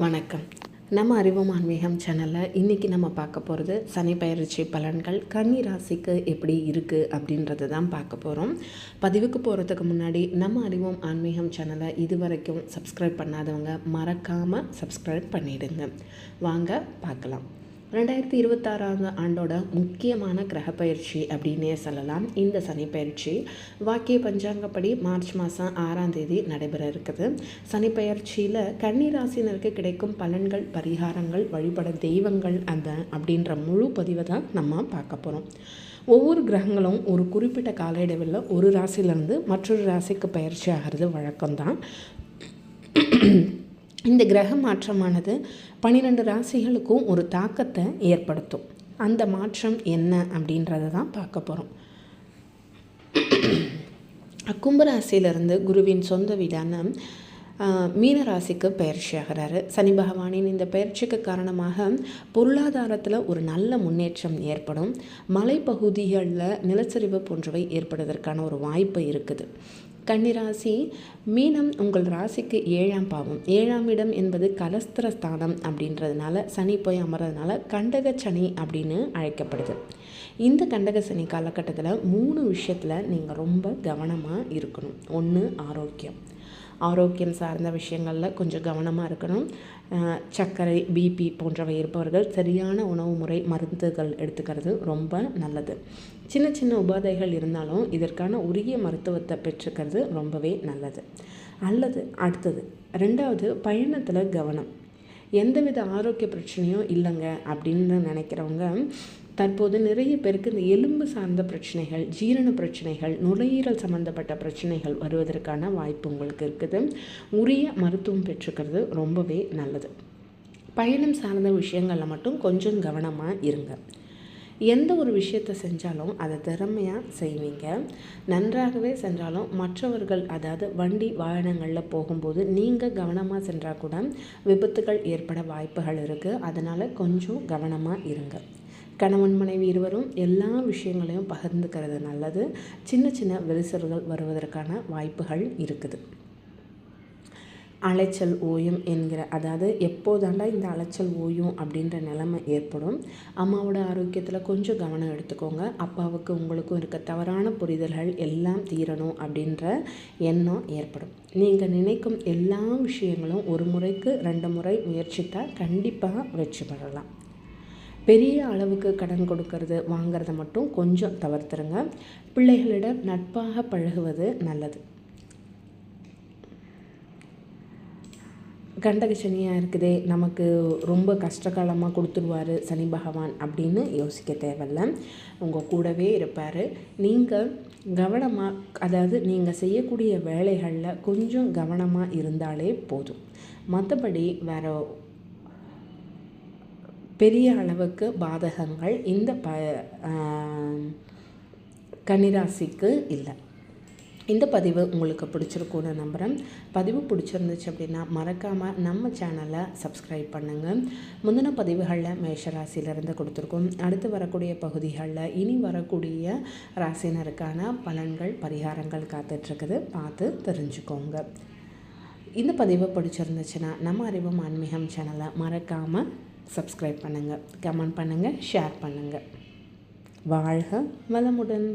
வணக்கம். நம்ம அறிவோம் ஆன்மீகம் சேனலில் இன்றைக்கி நம்ம பார்க்க போகிறது சனி பெயர்ச்சி பலன்கள் கன்னி ராசிக்கு எப்படி இருக்குது அப்படின்றது தான் பார்க்க போகிறோம். பதிவுக்கு போகிறதுக்கு முன்னாடி நம்ம அறிவோம் ஆன்மீகம் சேனலை இது வரைக்கும் சப்ஸ்கிரைப் பண்ணாதவங்க மறக்காமல் சப்ஸ்கிரைப் பண்ணிவிடுங்க. வாங்க பார்க்கலாம். 2026 ஆண்டோட முக்கியமான கிரக பயிற்சி அப்படின்னே சொல்லலாம். இந்த சனி பயிற்சி வாக்கிய பஞ்சாங்கப்படி மார்ச் மாதம் 6ஆம் தேதி நடைபெற இருக்குது. சனி பயிற்சியில் கன்னி ராசினருக்கு கிடைக்கும் பலன்கள், பரிகாரங்கள், வழிபட தெய்வங்கள் அப்படின்ற முழு பதிவை தான் நம்ம பார்க்க போகிறோம். ஒவ்வொரு கிரகங்களும் ஒரு குறிப்பிட்ட கால இடைவெளியில் ஒரு ராசியிலேருந்து மற்றொரு ராசிக்கு பயிற்சி ஆகிறது வழக்கம்தான். இந்த கிரக மாற்றமானது 12 ராசிகளுக்கும் ஒரு தாக்கத்தை ஏற்படுத்தும். அந்த மாற்றம் என்ன அப்படின்றத தான் பார்க்க போகிறோம். கும்பராசியிலிருந்து குருவின் சொந்த வீடான மீன ராசிக்கு பயிற்சி ஆகிறாரு. சனி பகவானின் இந்த பயிற்சிக்கு காரணமாக பொருளாதாரத்தில் ஒரு நல்ல முன்னேற்றம் ஏற்படும். மலைப்பகுதிகளில் நிலச்சரிவு போன்றவை ஏற்படுவதற்கான ஒரு வாய்ப்பு இருக்குது. கன்னிராசி மீனம் உங்கள் ராசிக்கு 7ஆம் பாவம். 7ஆம் இடம் என்பது கலஸ்திர ஸ்தானம் அப்படின்றதுனால சனி போய் அமர்றதுனால கண்டக சனி அப்படின்னு அழைக்கப்படுது. இந்த கண்டக சனி காலகட்டத்தில் 3 விஷயத்தில் நீங்கள் ரொம்ப கவனமாக இருக்கணும். 1, ஆரோக்கியம் சார்ந்த விஷயங்களில் கொஞ்சம் கவனமாக இருக்கணும். சர்க்கரை, பிபி போன்றவை இருப்பவர்கள் சரியான உணவு முறை, மருந்துகள் எடுத்துக்கிறது ரொம்ப நல்லது. சின்ன சின்ன உபாதைகள் இருந்தாலும் இதற்கான உரிய மருத்துவத்தை பெற்றுக்கிறது ரொம்பவே நல்லது. அடுத்தது 2வது, பயணத்தில் கவனம். எந்தவித ஆரோக்கிய பிரச்சனையும் இல்லைங்க அப்படின்னு நினைக்கிறவங்க தற்போது நிறைய பேருக்கு இந்த எலும்பு சார்ந்த பிரச்சனைகள், ஜீரண பிரச்சனைகள், நுரையீரல் சம்மந்தப்பட்ட பிரச்சனைகள் வருவதற்கான வாய்ப்பு உங்களுக்கு இருக்குது. உரிய மருத்துவம் பெற்றுக்கிறது ரொம்பவே நல்லது. பயணம் சார்ந்த விஷயங்களில் மட்டும் கொஞ்சம் கவனமாக இருங்க. எந்த ஒரு விஷயத்தை செஞ்சாலும் அதை திறமையாக செய்வீங்க. நன்றாகவே சென்றாலும் மற்றவர்கள், அதாவது வண்டி வாகனங்களில் போகும்போது நீங்கள் கவனமாக சென்றால் கூட விபத்துகள் ஏற்பட வாய்ப்புகள் இருக்குது. அதனால் கொஞ்சம் கவனமாக இருங்க. கணவன் மனைவி இருவரும் எல்லா விஷயங்களையும் பகிர்ந்துக்கிறது நல்லது. சின்ன சின்ன விரிசல்கள் வருவதற்கான வாய்ப்புகள் இருக்குது. அலைச்சல் ஓயும் அதாவது எப்போதாண்டா இந்த அலைச்சல் ஓயும் அப்படின்ற நிலைமை ஏற்படும். அம்மாவோட ஆரோக்கியத்தில் கொஞ்சம் கவனம் எடுத்துக்கோங்க. அப்பாவுக்கு உங்களுக்கும் இருக்க தவறான புரிதல்கள் எல்லாம் தீரணும் அப்படின்ற எண்ணம் ஏற்படும். நீங்கள் நினைக்கும் எல்லா விஷயங்களும் ஒரு முறைக்கு 2 முறை முயற்சித்தால் கண்டிப்பாக வெற்றி பெறலாம். பெரிய அளவுக்கு கடன் கொடுக்கறது, வாங்கிறத மட்டும் கொஞ்சம் தவிர்த்துருங்க. பிள்ளைகளிடம் நட்பாக பழகுவது நல்லது. கண்டக சனியாக இருக்குதே, நமக்கு ரொம்ப கஷ்டகாலமாக கொடுத்துருவார் சனி பகவான் அப்படின்னு யோசிக்க தேவையில்லை. உங்கள் கூடவே இருப்பார். நீங்கள் கவனமாக, அதாவது நீங்கள் செய்யக்கூடிய வேலைகளில் கொஞ்சம் கவனமாக இருந்தாலே போதும். மற்றபடி வேறு பெரிய அளவுக்கு பாதகங்கள் இந்த கன்னிராசிக்கு இல்லை. இந்த பதிவு உங்களுக்கு பிடிச்சிருக்குன்னு நம்புகிறேன். பதிவு பிடிச்சிருந்துச்சு அப்படின்னா மறக்காமல் நம்ம சேனலை சப்ஸ்கிரைப் பண்ணுங்கள். முந்தின பதிவுகளில் மேஷராசியிலேருந்து கொடுத்துருக்கோம். அடுத்து வரக்கூடிய பகுதிகளில் இனி வரக்கூடிய ராசினருக்கான பலன்கள், பரிகாரங்கள் காத்துட்ருக்குது. பார்த்து தெரிஞ்சுக்கோங்க. இந்த பதிவு பிடிச்சிருந்துச்சுன்னா நம்ம அறிவோம் ஆன்மீகம் சேனலை மறக்காமல் சப்ஸ்கிரைப் பண்ணுங்கள், கமெண்ட் பண்ணுங்கள், ஷேர் பண்ணுங்கள். வாழ்க வளமுடன்.